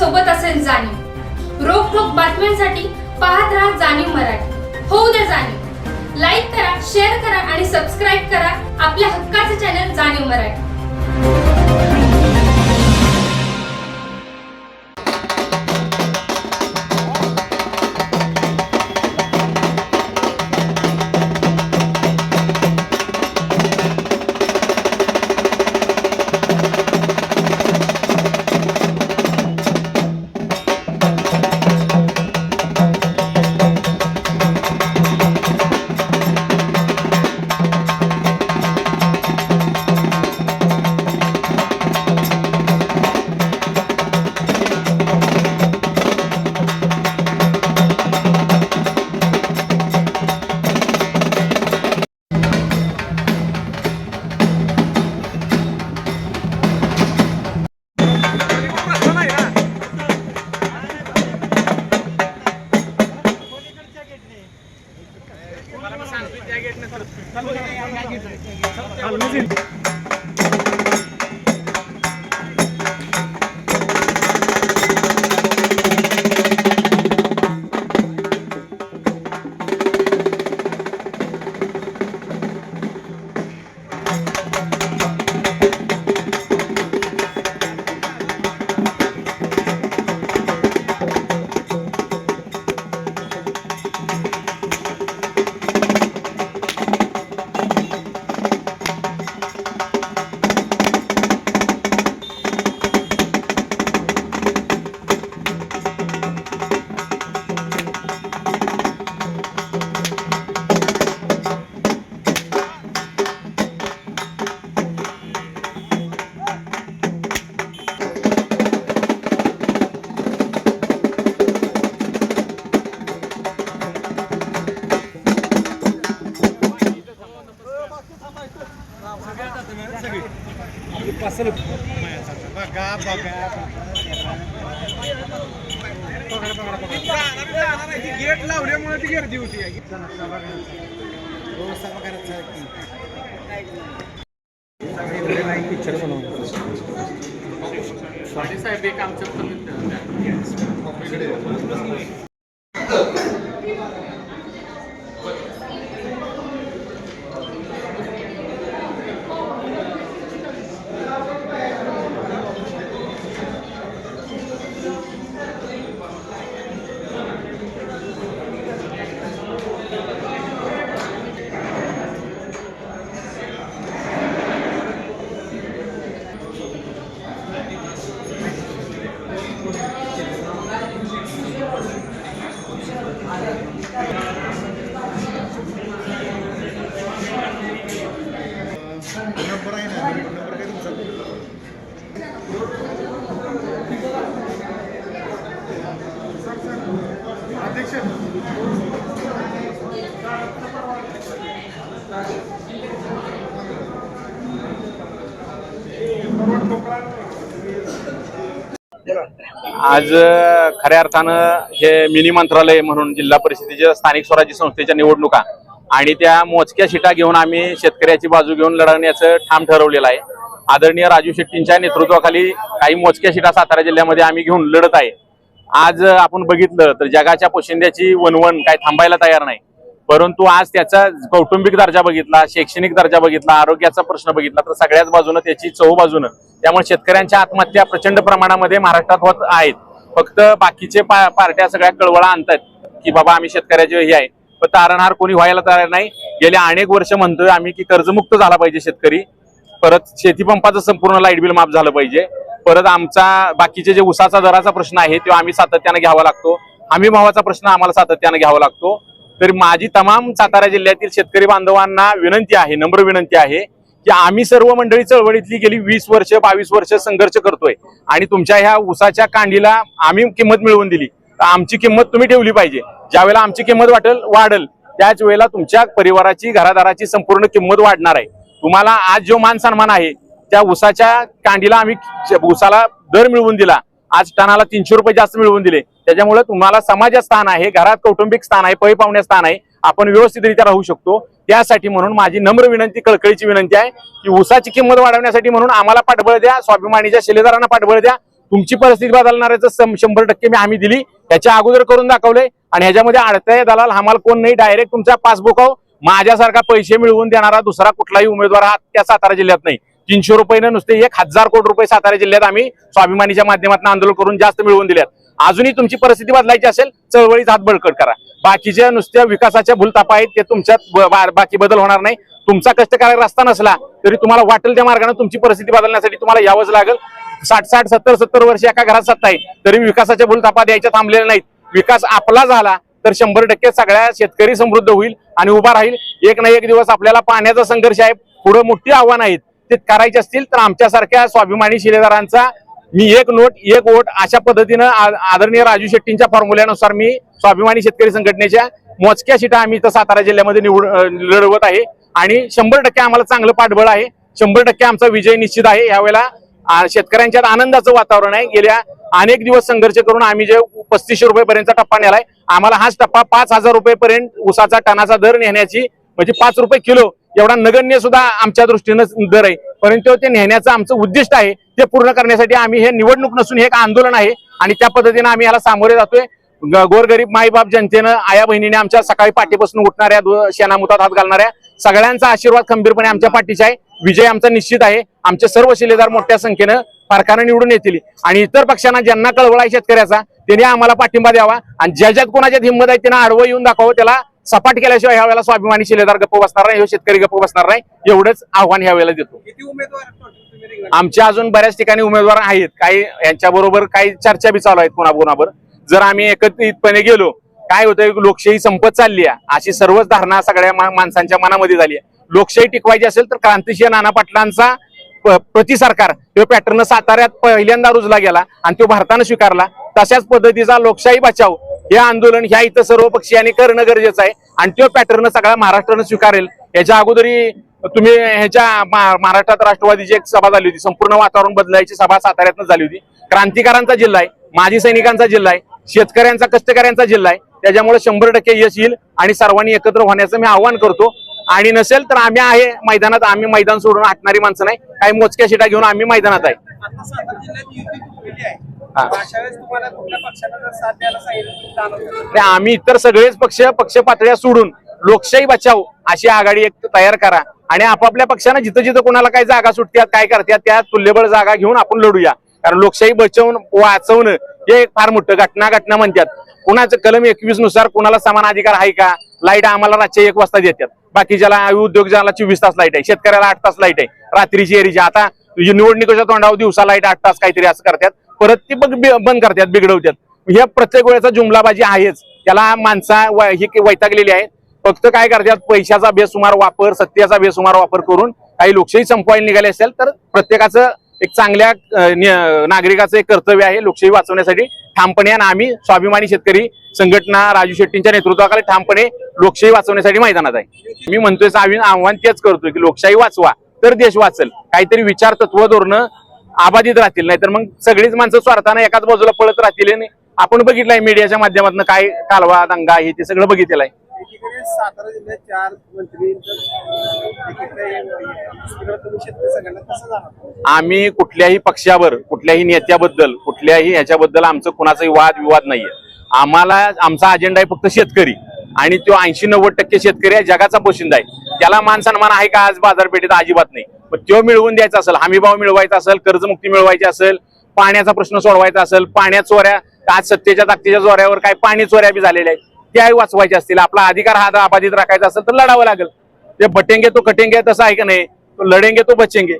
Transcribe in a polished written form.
सोबत असेल जाणीव। रोखोक बातम्यांसाठी पाहत राहा जाणीव मराठी। होऊ द्या जाणीव। लाईक करा, शेअर करा आणि सबस्क्राईब करा आपल्या हक्काचे चॅनल जाणीव मराठी। गेट लावल्यामुळे ती गर्दी होती। साहेब एक आमच्या आज खऱ्या अर्थानं हे मिनी मंत्रालय म्हणून जिल्हा परिषदेच्या स्थानिक स्वराज्य संस्थेच्या निवडणुका आणि त्या मोजक्या सीटा घेऊन आम्ही शेतकऱ्याची बाजू घेऊन लढवण्याचं ठाम ठरवलेलं आहे। आदरणीय राजू शेट्टींच्या नेतृत्वाखाली काही मोजक्या सीटा सातारा जिल्ह्यामध्ये आम्ही घेऊन लढत आहे। आज आपण बघितलं तर जगाच्या पोशिंद्याची वणवण काय थांबायला तयार नाही, परंतु आज त्याचा कौटुंबिक दर्जा बघितला, शैक्षणिक दर्जा बघितला, आरोग्याचा प्रश्न बघितला तर सगळ्याच बाजूनं त्याची चहू बाजूनं, त्यामुळे शेतकऱ्यांच्या आत्महत्या प्रचंड प्रमाणामध्ये महाराष्ट्रात होत आहेत। फक्त बाकीचे पार्ट्या सगळ्या कळवळा आणतात की बाबा आम्ही शेतकऱ्याचे हे आहे, पण तारणहार कोणी व्हायला तयार नाही। गेल्या अनेक वर्ष म्हणतोय आम्ही की कर्जमुक्त झाला पाहिजे शेतकरी, परत शेतीपंपाचं संपूर्ण लाईट बिल माफ झालं पाहिजे, परत आमचा बाकीचे जे उसाचा दराचा प्रश्न आहे तो आम्ही सातत्याने घ्यावा लागतो, हमी भावाचा प्रश्न आम्हाला सातत्याने घ्यावा लागतो। तर माझी तमाम सातारा जिल्ह्यातील शेतकरी बांधवांना विनंती आहे, नम्र विनंती आहे की आम्ही सर्व मंडळी चळवळीतली गेली 20 वर्ष 22 वर्ष संघर्ष करतोय आणि तुमच्या ह्या उसाच्या कांडीला आम्ही किंमत मिळवून दिली, तर आमची किंमत तुम्ही ठेवली पाहिजे। ज्यावेळेला आमची किंमत वाढेल त्याच वेळेला तुमच्या परिवाराची घरादाराची संपूर्ण किंमत वाढणार आहे। तुम्हाला आज जो मान सन्मान आहे त्या उसाच्या कांडीला आम्ही उसाला दर मिळवून दिला, आज टनाला 300 रुपये जास्त मिळवून दिले, त्याच्यामुळे तुम्हाला समाजात स्थान आहे, घरात कौटुंबिक स्थान आहे, पै पाहुण्या स्थान आहे, आपण व्यवस्थितरित्या राहू शकतो। त्यासाठी म्हणून माझी नम्र विनंती, कळकळीची विनंती आहे की उसाची किंमत वाढवण्यासाठी म्हणून आम्हाला पाठबळ द्या, स्वाभिमानीच्या शिलेदारांना पाठबळ द्या, तुमची परिस्थिती बदलणाऱ्याचं 100% आम्ही दिली, ह्याच्या अगोदर करून दाखवलंय. आणि ह्याच्यामध्ये अडथळे दलाल हमाल कोण नाही. डायरेक्ट तुमच्या पासबुक माझ्यासारखा पैसे मिळवून देणारा दुसरा कुठलाही उमेदवार हा त्या सातारा जिल्ह्यात नाही. 300 रुपयानं नुसते 1000 कोटी रुपये सातारा जिल्ह्यात आम्ही स्वाभिमानीच्या माध्यमातून आंदोलन करून जास्त मिळवून दिल्यात. अजूनही तुमची परिस्थिती बदलायची असेल चळवळीत हात बळकट करा. बाकीच्या नुसत्या विकासाच्या भूलतापा आहेत ते तुमच्यात बाकी बदल होणार नाही. तुमचा कष्टकारक रस्ता नसला तरी तुम्हाला वाटेल त्या मार्गाने तुमची परिस्थिती बदलण्यासाठी तुम्हाला यावंच लागेल. 60-60, 70-70 वर्ष एका घरात सत्ता आहे तरी विकासाच्या भूलतापा द्यायच्या थांबलेल्या नाहीत. विकास आपला झाला तर 100% सगळ्या शेतकरी समृद्ध होईल आणि उभा राहील. एक ना एक दिवस आपल्याला पाण्याचा संघर्ष आहे, पुढे मोठी आव्हानं आहेत, ते करायचे असतील तर आमच्यासारख्या स्वाभिमानी शिलेदारांचा मी एक नोट एक वोट अशा पद्धतीनं आदरणीय राजू शेट्टींच्या फॉर्म्युल्यानुसार मी स्वाभिमानी शेतकरी संघटनेच्या मोजक्या सीटा आम्ही इथं सातारा जिल्ह्यामध्ये लढवत आहे. आणि 100% आम्हाला चांगलं पाठबळ आहे. 100% आमचा विजय निश्चित आहे. यावेळेला शेतकऱ्यांच्यात आनंदाचं वातावरण आहे. गेल्या अनेक दिवस संघर्ष करून आम्ही जे 3500 रुपयेपर्यंतचा टप्पा नेलाय, आम्हाला हाच टप्पा 5000 रुपयेपर्यंत ऊसाचा टनाचा दर नेण्याची म्हणजे 5 रुपये किलो एवढा नगण्य सुद्धा आमच्या दृष्टीनं दर आहे, परंतु ते नेण्याचं आमचं उद्दिष्ट आहे. ते पूर्ण करण्यासाठी आम्ही हे निवडणूक नसून हे एक आंदोलन आहे आणि त्या पद्धतीने आम्ही याला सामोरे जातोय. गोरगरीब माईबाप जनतेनं आया बहिणीने आमच्या सकाळी पाठीपासून उठणाऱ्या शेणामुतात हात घालणाऱ्या सगळ्यांचा आशीर्वाद खंबीरपणे आमच्या पाठीचा आहे. विजय आमचा निश्चित आहे. आमचे सर्व शिलेदार मोठ्या संख्येनं फरकानं निवडून येतील आणि इतर पक्षांना ज्यांना कळवळ आहे शेतकऱ्याचा त्यांनी आम्हाला पाठिंबा द्यावा आणि ज्याच्यात कोणाच्यात हिंमत आहे त्यांना आडवं येऊन दाखवावं. त्याला सपाट केल्याशिवाय ह्या वेळेला स्वाभिमानी शिलेदार गप्प बसणार नाही, शेतकरी गप्प बसणार नाही. एवढंच आव्हान ह्या वेळेला देतो. किती उमेदवार आमच्या अजून बऱ्याच ठिकाणी उमेदवार आहेत. काही यांच्याबरोबर काही चर्चा बी चालू आहेत कोणाकोणावर. जर आम्ही एकत्रितपणे गेलो काय होतंय, लोकशाही संपत चालली आहे अशी सर्वच धारणा सगळ्या माणसांच्या मनामध्ये झाली आहे. लोकशाही टिकवायची असेल तर क्रांतिसिंह नाना पाटलांचा प्रति सरकार तो पॅटर्न साताऱ्यात पहिल्यांदा रुजला गेला आणि तो भारतानं स्वीकारला. तशाच पद्धतीचा लोकशाही बचाव हे आंदोलन ह्या इथं सर्व पक्षीयांनी करणं गरजेचं आहे आणि तो पॅटर्न सगळ्या महाराष्ट्रानं स्वीकारेल. याच्या अगोदरी तुम्ही ह्याच्या महाराष्ट्रात राष्ट्रवादीची एक सभा झाली होती, संपूर्ण वातावरण बदलायची सभा साताऱ्यातनं झाली होती. क्रांतिकारांचा जिल्हा आहे, माजी सैनिकांचा जिल्हा आहे, शेतकऱ्यांचा कष्टकऱ्यांचा जिल्हा आहे. त्याच्यामुळे 100% यश येईल आणि सर्वांनी एकत्र होण्याचं मी आवाहन करतो. आणि नसेल तर आम्ही आहे मैदानात, आम्ही मैदान सोडून हटणारी माणसं नाही. काही मोजक्या शिटा घेऊन आम्ही मैदानात आहे. आता सातारा जिल्ह्यात युती तुटलेली आहे. अशा वेळेस तुम्हाला कुठल्या पक्षाला जर साथ द्यायला सांगितलं तर आम्ही इतर सगळेच पक्ष पातळ्या सोडून लोकशाही बचाव अशी आघाडी एक तयार करा आणि आपापल्या पक्षानं जिथं जिथं कोणाला काही जागा सुटतात काय करतात त्या तुल्यबळ जागा घेऊन आपण लढूया. कारण लोकशाही बचावून वाचवणं हे एक फार मोठं घटना म्हणतात. कुणाचं कलम 21 नुसार कुणाला समान अधिकार आहे का? लाईट आम्हाला रातच्या 1 वाजता देतात, बाकीच्याला उद्योजकाला 24 तास लाईट आहे, शेतकऱ्याला 8 तास लाईट आहे, रात्रीची एरीची. आता निवडणुकीच्या तोंडावर दिवसा लाईट 8 तास काहीतरी असं करतात, परत ती बंद करतात, बिघडवतात. हे प्रत्येक वेळेचा जुमलाबाजी आहेच. त्याला माणसा ही वैतागलेली आहे. फक्त काय करतात, पैशाचा बेसुमार वापर, सत्तेचा बेसुमार वापर करून काही लोकशाही संपवायला निघाले असेल तर प्रत्येकाचं एक चांगल्या नागरिकाचं एक कर्तव्य आहे लोकशाही वाचवण्यासाठी ठामपणे. आणि आम्ही स्वाभिमानी शेतकरी संघटना राजू शेट्टींच्या नेतृत्वाखाली ठामपणे लोकशाही वाचवण्यासाठी मैदानात आहे. मी म्हणतोय आव्हान तेच करतोय की लोकशाही वाचवा तर देश वाचेल. काहीतरी विचार तत्व धोरणं आबाधित राहतील, नाहीतर मग सगळीच माणसं स्वार्थानं एकाच बाजूला पळत राहतील. आपण बघितलंय मीडियाच्या माध्यमातून काय कालवा दंगा हे ते सगळं बघितलेलं आहे. एकीकडे सातारा जिल्ह्यात 4 मंत्री आम्ही कुठल्याही पक्षावर, कुठल्याही नेत्याबद्दल, कुठल्याही ह्याच्याबद्दल आमचं कुणाचाही वाद विवाद नाहीये. आम्हाला आमचा अजेंडा आहे फक्त शेतकरी आणि तो 80-90% शेतकरी आहे, जगाचा पोशिंदा आहे. त्याला मान सन्मान आहे का आज बाजारपेठेत? अजिबात नाही. पण तो मिळवून द्यायचा असेल, हमी भाव मिळवायचा असेल, कर्जमुक्ती मिळवायची असेल, पाण्याचा प्रश्न सोडवायचा असेल, पाण्यात चोऱ्या आज सत्तेच्या ताकदीच्या जोऱ्यावर काय पाणी चोऱ्या बी झालेल्या आहेत त्याही वाचवायचे असतील, आपला अधिकार हा अबाधित राखायचा असेल तर लढावं लागेल. ते बटेंगे तो कटेंगे तसं आहे का नाही, तो लढेंगे तो बचेंगे.